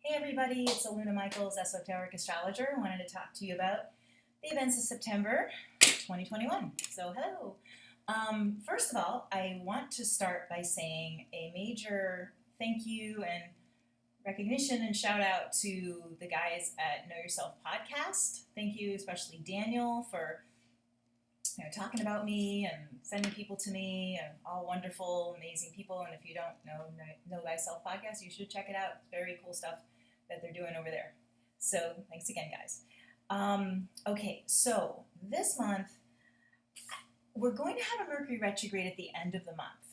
Hey everybody, it's Aluna Michaels, Esoteric Astrologer. I wanted to talk to you about the events of September 2021. So hello. First of all, I want to start by saying a major thank you and recognition and shout out to the guys at Know Yourself podcast. Thank you, especially Daniel, for talking about me and sending people to me, and all wonderful, amazing people. And if you don't know Thyself podcast, you should check it out. It's very cool stuff that they're doing over there. So thanks again, guys. Okay, so this month we're going to have a Mercury retrograde at the end of the month.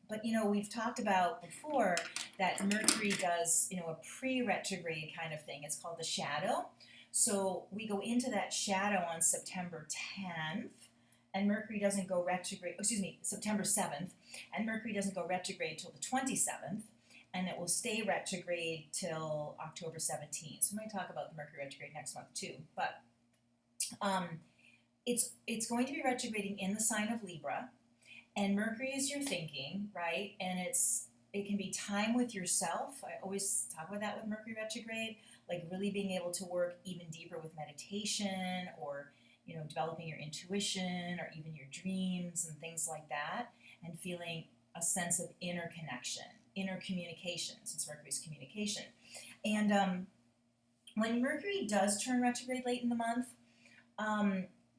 But we've talked about before that Mercury does a pre-retrograde kind of thing. It's called the shadow. So we go into that shadow on September 10th, and Mercury doesn't go retrograde, September 7th, and Mercury doesn't go retrograde till the 27th, and it will stay retrograde till October 17th. So I'm going to talk about the Mercury retrograde next month too, but it's going to be retrograding in the sign of Libra, and Mercury is your thinking, right? And it can be time with yourself. I always talk about that with Mercury retrograde, like really being able to work even deeper with meditation, or developing your intuition, or even your dreams and things like that, and feeling a sense of inner connection, inner communication, since Mercury's communication. And when Mercury does turn retrograde late in the month,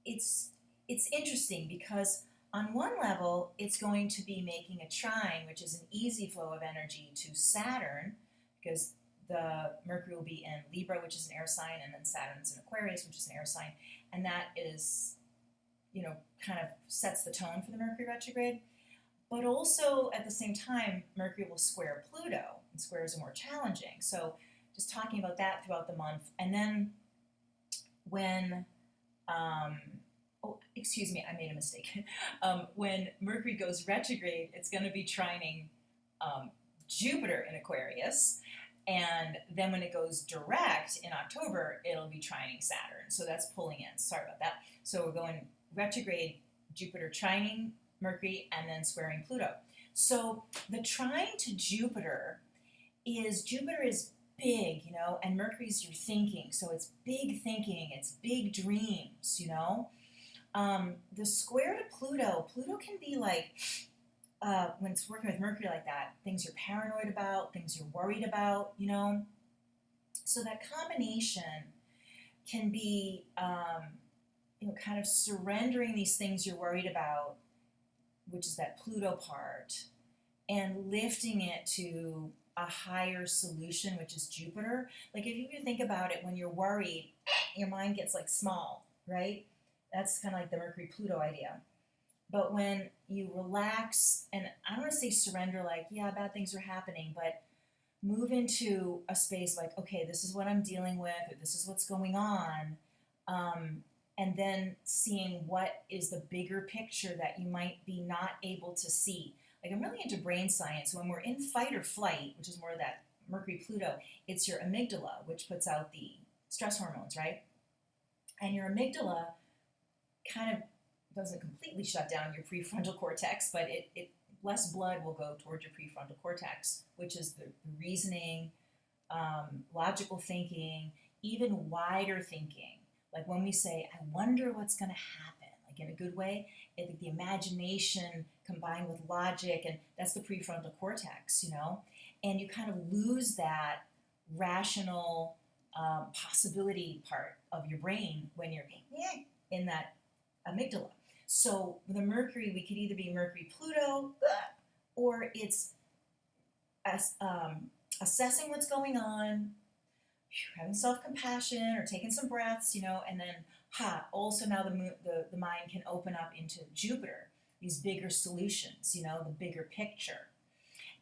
it's interesting because on one level, it's going to be making a trine, which is an easy flow of energy, to Saturn, because the Mercury will be in Libra, which is an air sign, and then Saturn's in Aquarius, which is an air sign, and that is, kind of sets the tone for the Mercury retrograde. But also, at the same time, Mercury will square Pluto, and squares are more challenging. So just talking about that throughout the month. And then when, I made a mistake. When Mercury goes retrograde, it's going to be trining Jupiter in Aquarius. And then when it goes direct in October, it'll be trining Saturn. So that's pulling in. Sorry about that. So we're going retrograde, Jupiter trining Mercury, and then squaring Pluto. So the trine to Jupiter is big, and Mercury's your thinking. So it's big thinking, it's big dreams, The square to Pluto can be like, when it's working with Mercury like that, things you're paranoid about, things you're worried about, So that combination can be, kind of surrendering these things you're worried about, which is that Pluto part, and lifting it to a higher solution, which is Jupiter. Like if you think about it, when you're worried, your mind gets like small, right? That's kind of like the Mercury-Pluto idea. But when you relax, and I don't want to say surrender, like, yeah, bad things are happening, but move into a space like, okay, this is what I'm dealing with, or this is what's going on, and then seeing what is the bigger picture that you might be not able to see. Like, I'm really into brain science. When we're in fight or flight, which is more of that Mercury-Pluto, it's your amygdala, which puts out the stress hormones, right? And your amygdala kind of doesn't completely shut down your prefrontal cortex, but it less blood will go towards your prefrontal cortex, which is the reasoning, logical thinking, even wider thinking. Like when we say, I wonder what's going to happen, like in a good way, the imagination combined with logic, and that's the prefrontal cortex, and you kind of lose that rational possibility part of your brain when you're in that amygdala. So with a Mercury, we could either be Mercury-Pluto, or it's assessing what's going on, having self-compassion, or taking some breaths, and then also now the mind can open up into Jupiter, these bigger solutions, the bigger picture.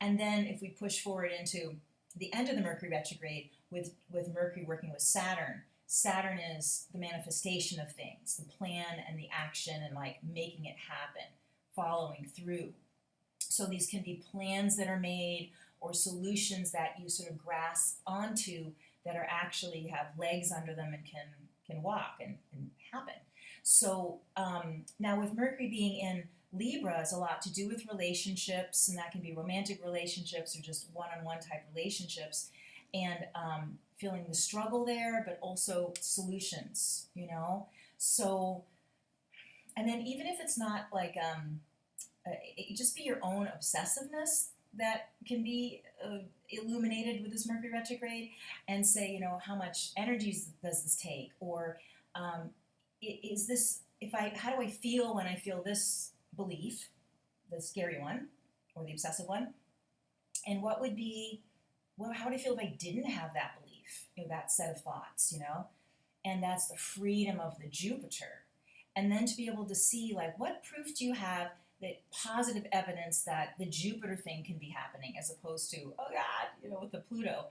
And then if we push forward into the end of the Mercury retrograde with Mercury working with Saturn, Saturn is the manifestation of things, the plan and the action, and like making it happen, following through. So these can be plans that are made, or solutions that you sort of grasp onto that are actually have legs under them and can walk and happen. So now with Mercury being in Libra, has a lot to do with relationships, and that can be romantic relationships or just one-on-one type relationships. and feeling the struggle there, but also solutions, you know? So, and then even if it's not like, it just be your own obsessiveness that can be illuminated with this Mercury retrograde, and say, you know, how much energy does this take? Or is this, how do I feel when I feel this belief, the scary one, or the obsessive one? And what would be, well, how would I feel if I didn't have that belief, you know, that set of thoughts, you know? And that's the freedom of the Jupiter. And then to be able to see, like, what proof do you have that positive evidence that the Jupiter thing can be happening, as opposed to, oh God, you know, with the Pluto.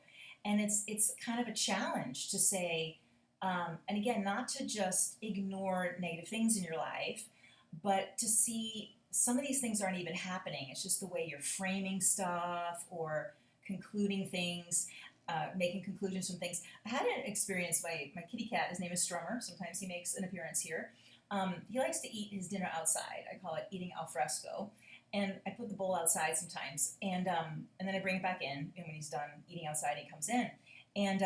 And it's kind of a challenge to say, and again, not to just ignore negative things in your life, but to see some of these things aren't even happening. It's just the way you're framing stuff or concluding things, making conclusions from things. I had an experience, my kitty cat, his name is Strummer, sometimes he makes an appearance here. He likes to eat his dinner outside. I call it eating al fresco. And I put the bowl outside sometimes, and then I bring it back in, and when he's done eating outside, he comes in. And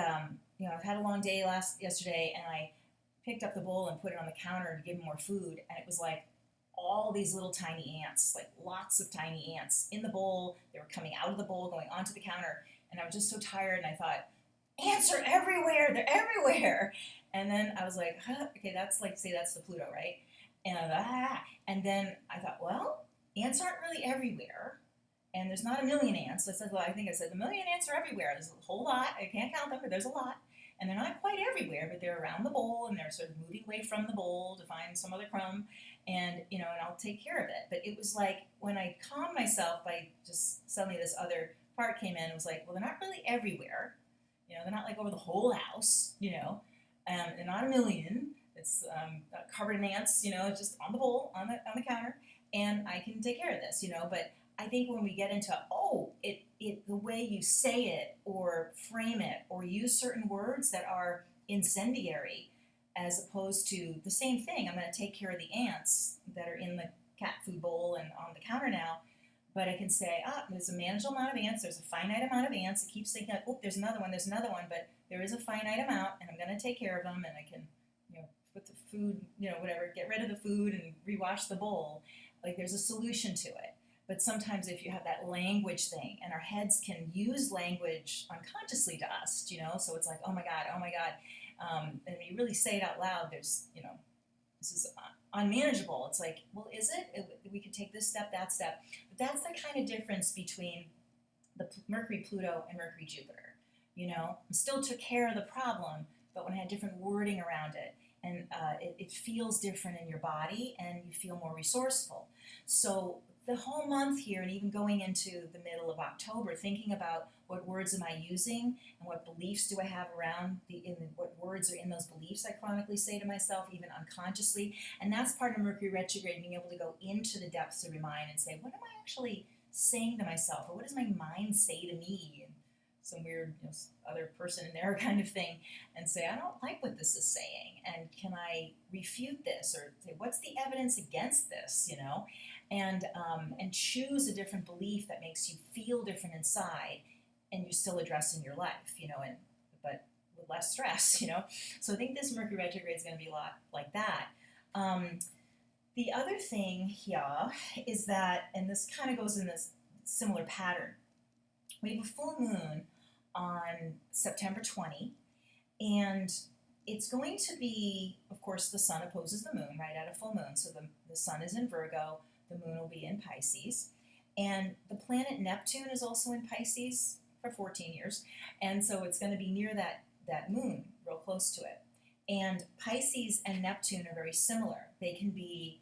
you know, I've had a long day yesterday, and I picked up the bowl and put it on the counter to give him more food, and it was like all these little tiny ants, like lots of tiny ants in the bowl. They were coming out of the bowl, going onto the counter, and I was just so tired, and I thought, ants are everywhere, they're everywhere. And then I was like, huh, okay, that's like, say that's the Pluto, right? And then I thought, well, ants aren't really everywhere, and there's not a million ants. I think I said a million ants are everywhere. There's a whole lot. I can't count them, but there's a lot. And they're not quite everywhere, but they're around the bowl, and they're sort of moving away from the bowl to find some other crumb, and, you know, and I'll take care of it. But it was like, when I calmed myself by just suddenly this other part came in, it was like, well, they're not really everywhere. You know, they're not like over the whole house, you know. They're not a million. It's covered in ants, you know, just on the bowl, on the counter, and I can take care of this, you know. But I think when we get into, the way you say it or frame it or use certain words that are incendiary, as opposed to the same thing, I'm going to take care of the ants that are in the cat food bowl and on the counter now, but I can say, there's a manageable amount of ants, there's a finite amount of ants. It keeps thinking, oh, there's another one, but there is a finite amount, and I'm going to take care of them, and I can, you know, put the food, you know, whatever, get rid of the food and rewash the bowl. Like, there's a solution to it. But sometimes if you have that language thing, and our heads can use language unconsciously to us, you know, so it's like, oh my God, and when you really say it out loud, there's, you know, this is unmanageable. It's like, well, is it? We could take this step, that step. But that's the kind of difference between the Mercury Pluto and Mercury Jupiter. You know, I still took care of the problem, but when I had different wording around it, and it feels different in your body, and you feel more resourceful. So the whole month here, and even going into the middle of October, thinking about what words am I using, and what beliefs do I have around what words are in those beliefs I chronically say to myself, even unconsciously. And that's part of Mercury retrograde, being able to go into the depths of your mind and say, what am I actually saying to myself, or what does my mind say to me? And some weird, you know, other person in there kind of thing, and say, I don't like what this is saying, and can I refute this, or say, what's the evidence against this, you know? And choose a different belief that makes you feel different inside, and you're still addressing your life, you know, but with less stress, you know. So I think this Mercury retrograde is going to be a lot like that. The other thing here is that, and this kind of goes in this similar pattern, we have a full moon on September 20, and it's going to be, of course, the sun opposes the moon right at a full moon, so the sun is in Virgo, the moon will be in Pisces, and the planet Neptune is also in Pisces for 14 years, and so it's going to be near that moon, real close to it. And Pisces and Neptune are very similar. They can be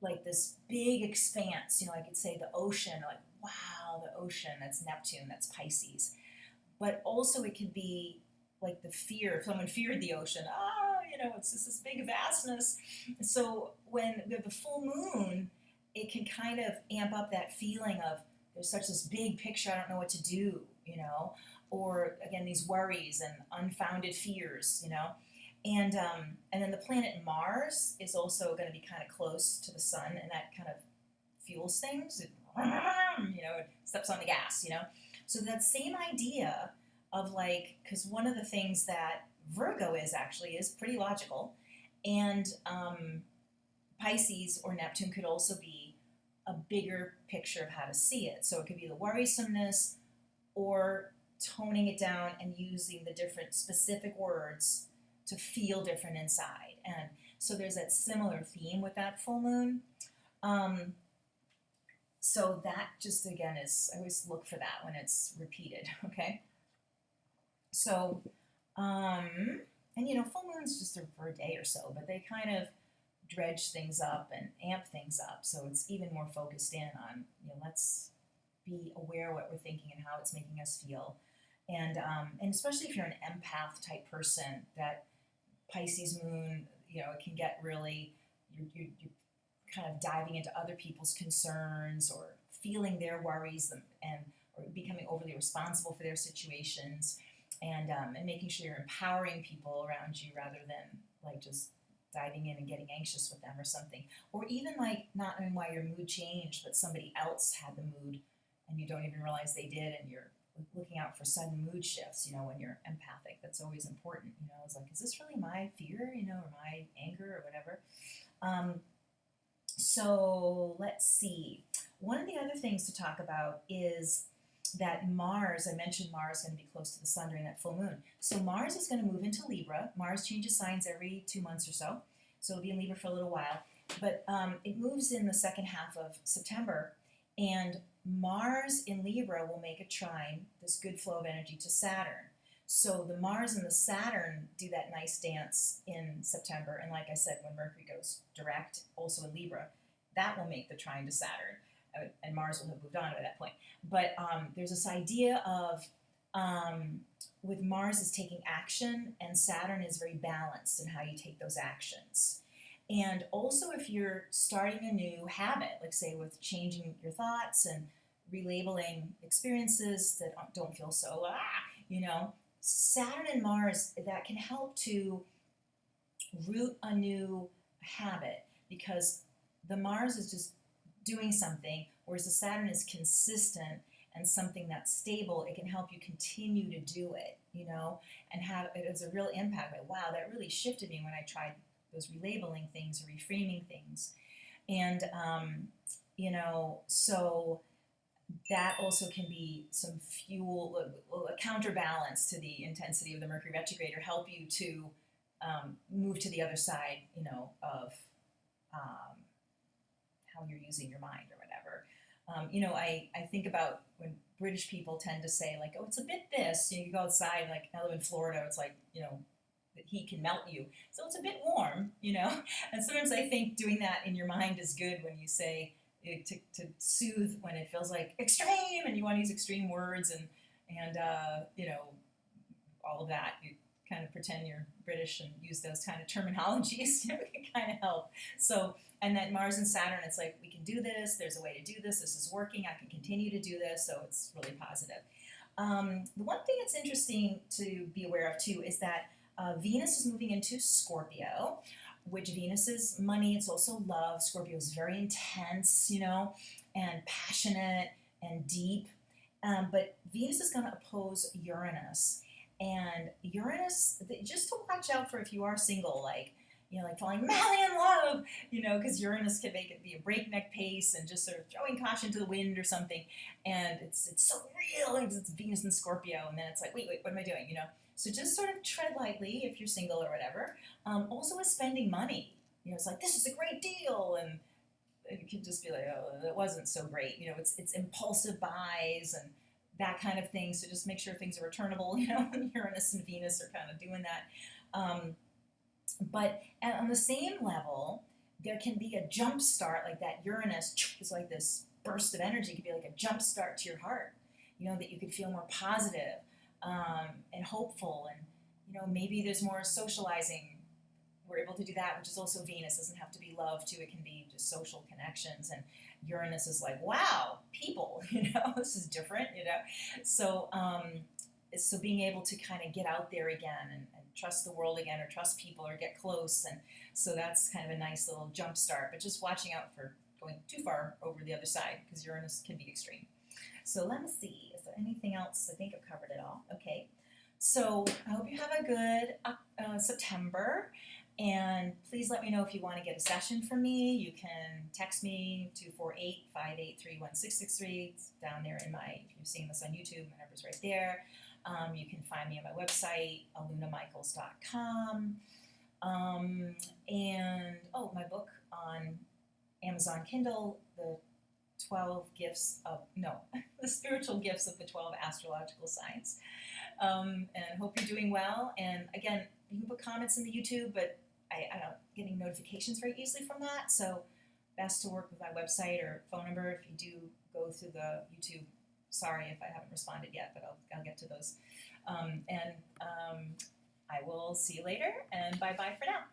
like this big expanse, you know, I could say the ocean, like, wow, the ocean, that's Neptune, that's Pisces. But also it could be like the fear, if someone feared the ocean, you know, it's just this big vastness. So when we have the full moon, it can kind of amp up that feeling of, there's such this big picture, I don't know what to do, you know, or again, these worries and unfounded fears, you know. And then the planet Mars is also going to be kind of close to the sun, and that kind of fuels things. It, you know, it steps on the gas, you know. So that same idea of like, because one of the things that Virgo is actually is pretty logical, and Pisces or Neptune could also be a bigger picture of how to see it. So it could be the worrisomeness or toning it down and using the different specific words to feel different inside. And so there's that similar theme with that full moon. So that just again is, I always look for that when it's repeated, okay? So, and you know, full moons just are for a day or so, but they kind of dredge things up and amp things up. So it's even more focused in on, you know, let's be aware of what we're thinking and how it's making us feel. And especially if you're an empath type person, that Pisces moon, you know, it can get really, you're kind of diving into other people's concerns or feeling their worries and or becoming overly responsible for their situations, and making sure you're empowering people around you rather than like just diving in and getting anxious with them or something. Or even like not knowing why your mood changed, but somebody else had the mood and you don't even realize they did, and you're looking out for sudden mood shifts, you know, when you're empathic. That's always important, you know. It's like, is this really my fear, you know, or my anger or whatever? So let's see. One of the other things to talk about is that Mars, I mentioned Mars is going to be close to the sun during that full moon. So Mars is going to move into Libra. Mars changes signs every 2 months or so. So it'll be in Libra for a little while. But it moves in the second half of September. And Mars in Libra will make a trine, this good flow of energy, to Saturn. So the Mars and the Saturn do that nice dance in September. And like I said, when Mercury goes direct, also in Libra, that will make the trine to Saturn. And Mars will have moved on by that point. But there's this idea of, with Mars is taking action, and Saturn is very balanced in how you take those actions. And also if you're starting a new habit, like say with changing your thoughts and relabeling experiences that don't feel so, you know, Saturn and Mars, that can help to root a new habit, because the Mars is just doing something, whereas the Saturn is consistent and something that's stable. It can help you continue to do it, you know, and have it as a real impact. Like, wow, that really shifted me when I tried those relabeling things or reframing things. And, you know, so that also can be some fuel, a counterbalance to the intensity of the Mercury retrograde, or help you to move to the other side, you know, of how you're using your mind or whatever. You know, I think about when British people tend to say like, oh, it's a bit this, you know, you go outside, like I live in Florida, it's like, you know, the heat can melt you. So it's a bit warm, you know, and sometimes I think doing that in your mind is good when you say, to soothe when it feels like extreme and you want to use extreme words and you know, all of that. You kind of pretend you're British and use those kind of terminologies, you know, it can kind of help. So, and that Mars and Saturn, it's like, we can do this, there's a way to do this is working, I can continue to do this, so it's really positive. The one thing that's interesting to be aware of too is that Venus is moving into Scorpio, which Venus is money, it's also love. Scorpio is very intense, you know, and passionate and deep. But Venus is going to oppose Uranus. And Uranus, just to watch out for if you are single, like, you know, like falling madly in love, you know, because Uranus can make it be a breakneck pace and just sort of throwing caution to the wind or something. And it's so real, it's Venus in Scorpio, and then it's like, wait, what am I doing, you know? So just sort of tread lightly if you're single or whatever. Also with spending money, you know, it's like, this is a great deal, and it could just be like, oh, it wasn't so great. You know, it's impulsive buys and that kind of thing. So just make sure things are returnable. You know, Uranus and Venus are kind of doing that. But on the same level, there can be a jump start, like that Uranus is like this burst of energy. It could be like a jump start to your heart, you know, that you could feel more positive and hopeful, and you know, maybe there's more socializing. We're able to do that, which is also Venus. It doesn't have to be love too. It can be just social connections. And Uranus is like, wow, people, you know, this is different, you know. So so being able to kind of get out there again and trust the world again, or trust people, or get close, and so that's kind of a nice little jump start. But just watching out for going too far over the other side, because Uranus can be extreme. So let me see. Is there anything else? I think I've covered it all. Okay. So I hope you have a good September. And please let me know if you want to get a session from me. You can text me 248-583-1663. It's down there in my, if you're seeing this on YouTube, my number's right there. You can find me on my website, alunamichaels.com. And, oh, my book on Amazon Kindle, the 12 gifts of, no, the spiritual gifts of the 12 astrological signs. And hope you're doing well. And again, you can put comments in the YouTube, but I don't getting notifications very easily from that. So best to work with my website or phone number if you do go through the YouTube. Sorry if I haven't responded yet, but I'll get to those. I will see you later, and bye-bye for now.